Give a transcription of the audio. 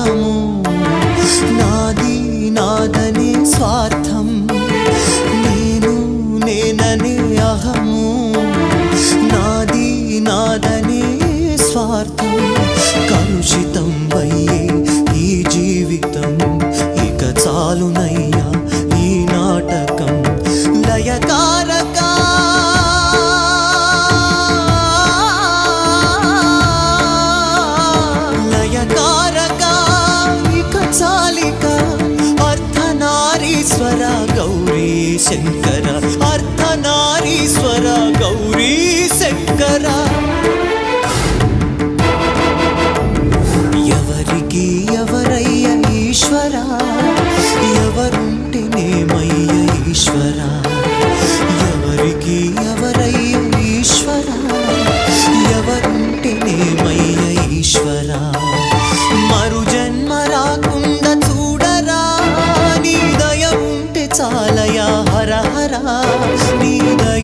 అహము నాది నాదనే స్వార్థం నేను నేననే అహము నాది నాదనే స్వార్థం కలుషితం అయ్యే ఈ జీవితం ఇక చాలునయ్యా ఈ నాటకం లయకారక లయకారక ఇక చాలిక అర్ధనారీశ్వర గౌరీ శంకర అర్ధనారీశ్వర గౌరీ శంకర ఎవరికి ఎవరయ్య ఈశ్వర ఎవరుంటేనేమయ్య ఈశ్వర ఎవరికి ఎవరయ్య ఈశ్వర ఎవరుంటేనేమయ్య ఈశ్వర మరు జన్మ రాకుండా చూడరా నీ దయ ఉంటే చాలయా హర హర నీ దయ